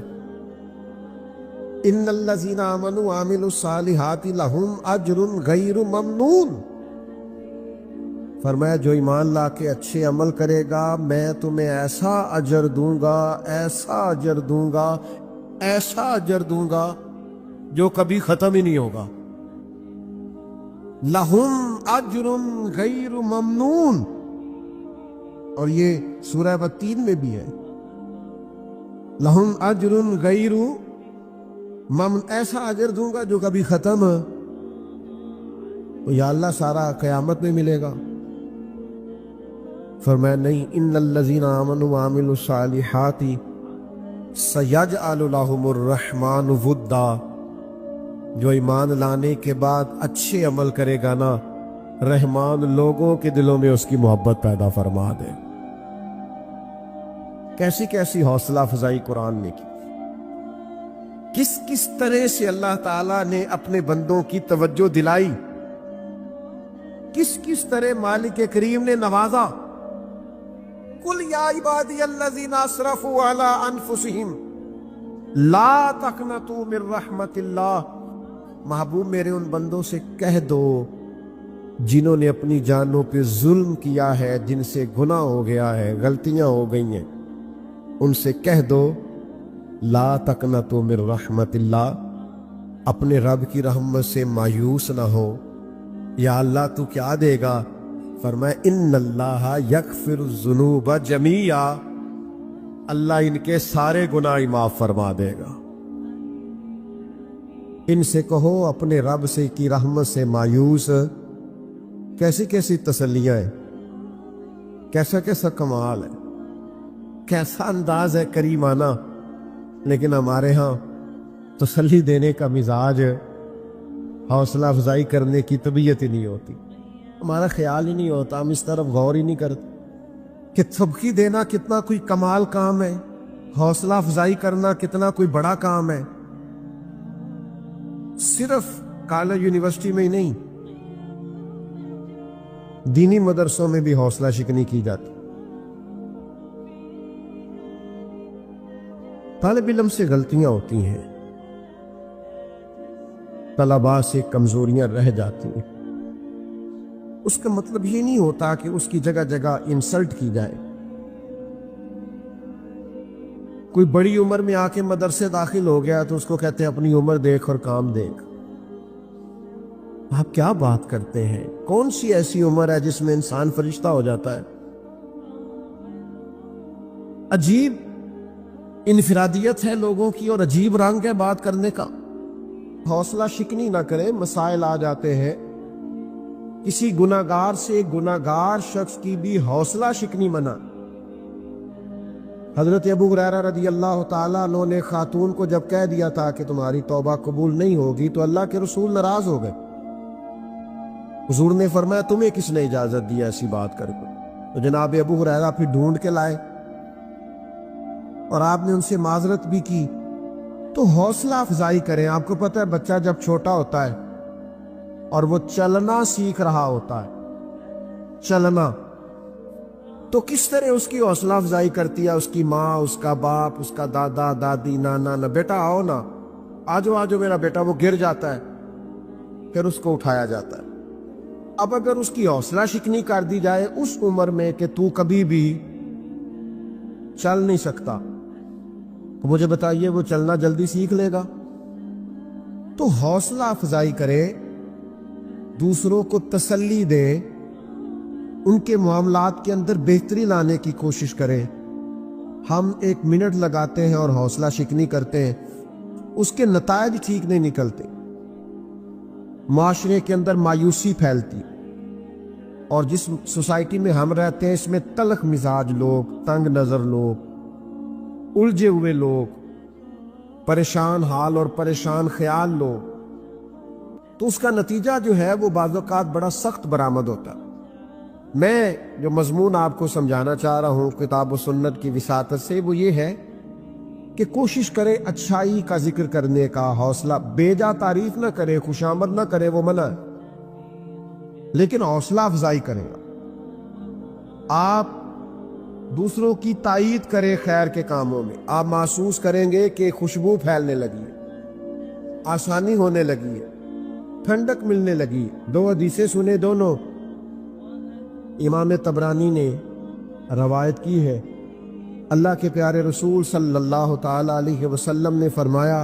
ان الذین آمنوا وعملوا الصالحات لہم اجر غیر ممنون. فرمایا جو ایمان لا کے اچھے عمل کرے گا میں تمہیں ایسا اجر دوں گا، ایسا اجر دوں گا، ایسا اجر دوں گا جو کبھی ختم ہی نہیں ہوگا. لہم اجر غیر ممنون. اور یہ سورہ بتین میں بھی ہے، لہم اجر غیر ممنون، ایسا اجر دوں گا جو کبھی ختم. تو یا اللہ سارا قیامت میں ملے گا. فرمایا نہیں، ان الذین آمنوا وعملوا الصالحات سیجعل لہم الرحمن ودا. جو ایمان لانے کے بعد اچھے عمل کرے گا نا، رحمان لوگوں کے دلوں میں اس کی محبت پیدا فرما دے. کیسی کیسی حوصلہ افزائی قرآن نے کی، کس کس طرح سے اللہ تعالیٰ نے اپنے بندوں کی توجہ دلائی، کس کس طرح مالک کریم نے نوازا. قل یا عبادی الذین اسرفوا علی انفسہم لا تقنطوا من رحمت اللہ. محبوب میرے ان بندوں سے کہہ دو جنہوں نے اپنی جانوں پہ ظلم کیا ہے، جن سے گناہ ہو گیا ہے، غلطیاں ہو گئی ہیں، ان سے کہہ دو لا تقنطوا من رحمت اللہ، اپنے رب کی رحمت سے مایوس نہ ہو. یا اللہ تو کیا دے گا؟ فرمایا ان اللہ یغفر الذنوب جمیعا، اللہ ان کے سارے گناہ معاف فرما دے گا. ان سے کہو اپنے رب سے کی رحمت سے مایوس. کیسی کیسی تسلیاں ہیں، کیسا کیسا کمال ہے، کیسا انداز ہے کریمانہ. لیکن ہمارے ہاں تسلی دینے کا مزاج، حوصلہ افزائی کرنے کی طبیعت ہی نہیں ہوتی. ہمارا خیال ہی نہیں ہوتا، ہم اس طرف غور ہی نہیں کرتے کہ سبقی دینا کتنا کوئی کمال کام ہے، حوصلہ افزائی کرنا کتنا کوئی بڑا کام ہے. صرف کالج یونیورسٹی میں ہی نہیں، دینی مدرسوں میں بھی حوصلہ شکنی کی جاتی. طالب علم سے غلطیاں ہوتی ہیں، طلباء سے کمزوریاں رہ جاتی ہیں. اس کا مطلب یہ نہیں ہوتا کہ اس کی جگہ جگہ انسلٹ کی جائے. کوئی بڑی عمر میں آ کے مدرسے داخل ہو گیا تو اس کو کہتے ہیں اپنی عمر دیکھ اور کام دیکھ. آپ کیا بات کرتے ہیں؟ کون سی ایسی عمر ہے جس میں انسان فرشتہ ہو جاتا ہے؟ عجیب انفرادیت ہے لوگوں کی اور عجیب رنگ ہے بات کرنے کا. حوصلہ شکنی نہ کریں، مسائل آ جاتے ہیں. کسی گناہگار سے گناہگار شخص کی بھی حوصلہ شکنی منع. حضرت ابو ہریرہ رضی اللہ تعالیٰ عنہ نے خاتون کو جب کہہ دیا تھا کہ تمہاری توبہ قبول نہیں ہوگی تو اللہ کے رسول ناراض ہو گئے. حضور نے فرمایا تمہیں کس نے اجازت دی ایسی بات کر کے؟ تو جناب ابو ہریرہ پھر ڈھونڈ کے لائے اور آپ نے ان سے معذرت بھی کی. تو حوصلہ افزائی کریں. آپ کو پتہ ہے بچہ جب چھوٹا ہوتا ہے اور وہ چلنا سیکھ رہا ہوتا ہے، چلنا، تو کس طرح اس کی حوصلہ افزائی کرتی ہے اس کی ماں، اس کا باپ، اس کا دادا دادی، نانا نا بیٹا آؤ نا، آجو آجو میرا بیٹا. وہ گر جاتا ہے پھر اس کو اٹھایا جاتا ہے. اب اگر اس کی حوصلہ شکنی کر دی جائے اس عمر میں کہ تو کبھی بھی چل نہیں سکتا، تو مجھے بتائیے وہ چلنا جلدی سیکھ لے گا؟ تو حوصلہ افزائی کرے، دوسروں کو تسلی دے، ان کے معاملات کے اندر بہتری لانے کی کوشش کرے. ہم 1 منٹ لگاتے ہیں اور حوصلہ شکنی کرتے ہیں، اس کے نتائج ٹھیک نہیں نکلتے، معاشرے کے اندر مایوسی پھیلتی. اور جس سوسائٹی میں ہم رہتے ہیں اس میں تلخ مزاج لوگ، تنگ نظر لوگ، الجھے ہوئے لوگ، پریشان حال اور پریشان خیال لوگ، تو اس کا نتیجہ جو ہے وہ بعض اوقات بڑا سخت برآمد ہوتا. میں جو مضمون آپ کو سمجھانا چاہ رہا ہوں کتاب و سنت کی وساطت سے وہ یہ ہے کہ کوشش کرے اچھائی کا ذکر کرنے کا، حوصلہ، بیجا تعریف نہ کرے، خوشامد نہ کرے، وہ منع ہے، لیکن حوصلہ افزائی کرے گا. آپ دوسروں کی تائید کرے خیر کے کاموں میں. آپ محسوس کریں گے کہ خوشبو پھیلنے لگی ہے، آسانی ہونے لگی ہے، ٹھنڈک ملنے لگی. دو حدیثیں سنے دونوں. امام طبرانی نے روایت کی ہے، اللہ کے پیارے رسول صلی اللہ تعالی علیہ وسلم نے فرمایا،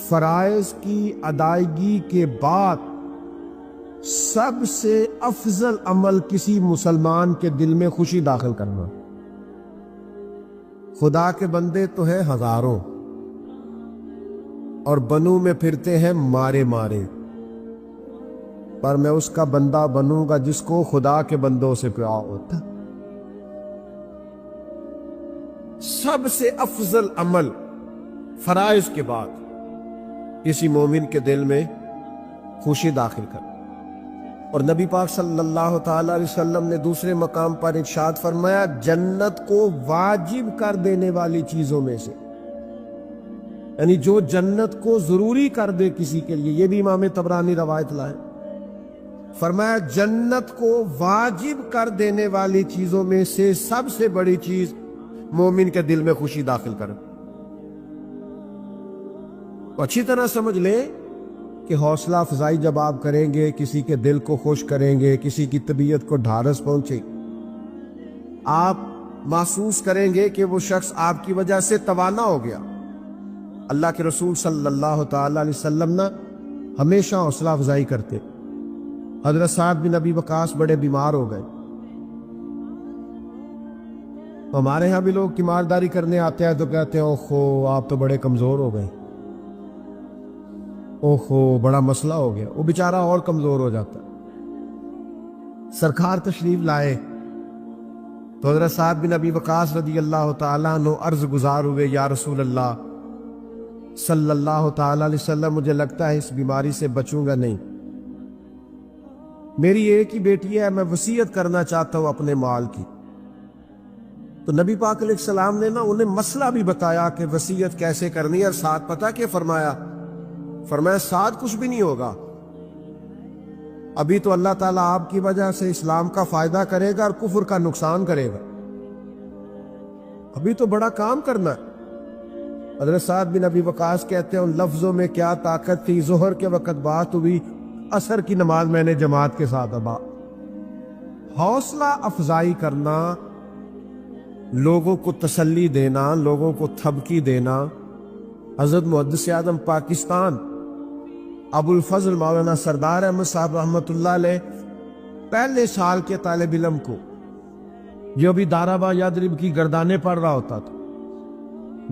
فرائض کی ادائیگی کے بعد سب سے افضل عمل کسی مسلمان کے دل میں خوشی داخل کرنا. خدا کے بندے تو ہیں ہزاروں اور بنوں میں پھرتے ہیں مارے مارے، پر میں اس کا بندہ بنوں گا جس کو خدا کے بندوں سے پیار ہوتا. سب سے افضل عمل فرائض کے بعد کسی مومن کے دل میں خوشی داخل کرنا. اور نبی پاک صلی اللہ تعالی علیہ وسلم نے دوسرے مقام پر ارشاد فرمایا، جنت کو واجب کر دینے والی چیزوں میں سے، یعنی جو جنت کو ضروری کر دے کسی کے لیے. یہ بھی امام طبرانی روایت لائے. فرمایا جنت کو واجب کر دینے والی چیزوں میں سے سب سے بڑی چیز مومن کے دل میں خوشی داخل کر. اچھی طرح سمجھ لیں کہ حوصلہ افزائی جب آپ کریں گے، کسی کے دل کو خوش کریں گے، کسی کی طبیعت کو ڈھارس پہنچے، آپ محسوس کریں گے کہ وہ شخص آپ کی وجہ سے توانا ہو گیا. اللہ کے رسول صلی اللہ تعالی علیہ وسلم نا ہمیشہ حوصلہ افزائی کرتے. حضرت سعد بن ابی وقاص بڑے بیمار ہو گئے. ہمارے ہاں بھی لوگ تیمارداری کرنے آتے ہیں تو کہتے ہیں اوہو آپ تو بڑے کمزور ہو گئے، اوہو بڑا مسئلہ ہو گیا. وہ بیچارہ اور کمزور ہو جاتا. سرکار تشریف لائے تو حضرت سعد بن ابی وقاص رضی اللہ تعالیٰ عنہ عرض گزار ہوئے، یا رسول اللہ صلی اللہ تعالیٰ علیہ وسلم، مجھے لگتا ہے اس بیماری سے بچوں گا نہیں. میری ایک ہی بیٹی ہے، میں وصیت کرنا چاہتا ہوں اپنے مال کی. تو نبی پاک علیہ السلام نے نا انہیں مسئلہ بھی بتایا کہ وصیت کیسے کرنی ہے. اور ساتھ پتہ کہ فرمایا ساتھ کچھ بھی نہیں ہوگا، ابھی تو اللہ تعالیٰ آپ کی وجہ سے اسلام کا فائدہ کرے گا اور کفر کا نقصان کرے گا، ابھی تو بڑا کام کرنا ہے. حضرت سعد بن ابی وقاص کہتے ہیں ان لفظوں میں کیا طاقت تھی. ظہر کے وقت بات ہوئی، عصر کی نماز میں نے جماعت کے ساتھ ادا. حوصلہ افزائی کرنا، لوگوں کو تسلی دینا، لوگوں کو تھبکی دینا. حضرت محدث اعظم پاکستان ابو الفضل مولانا سردار احمد صاحب رحمۃ اللہ علیہ پہلے سال کے طالب علم کو جو بھی دارابا یادرب کی گردانے پڑھ رہا ہوتا تھا،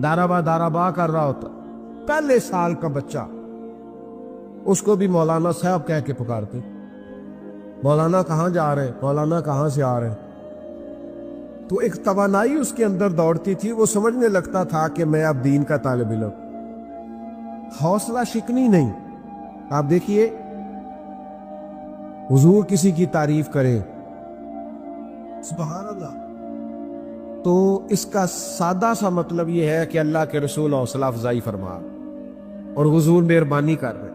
دارابا کر رہا ہوتا، پہلے سال کا بچہ، اس کو بھی مولانا صاحب کہہ کے پکارتے. مولانا کہاں جا رہے ہیں، مولانا کہاں سے آ رہے ہیں. تو ایک توانائی اس کے اندر دوڑتی تھی. وہ سمجھنے لگتا تھا کہ میں اب دین کا طالب علم. حوصلہ شکنی نہیں. آپ دیکھیے حضور کسی کی تعریف کرے، سبحان اللہ، تو اس کا سادہ سا مطلب یہ ہے کہ اللہ کے رسول حوصلہ افزائی فرما اور حضور مہربانی کر رہے.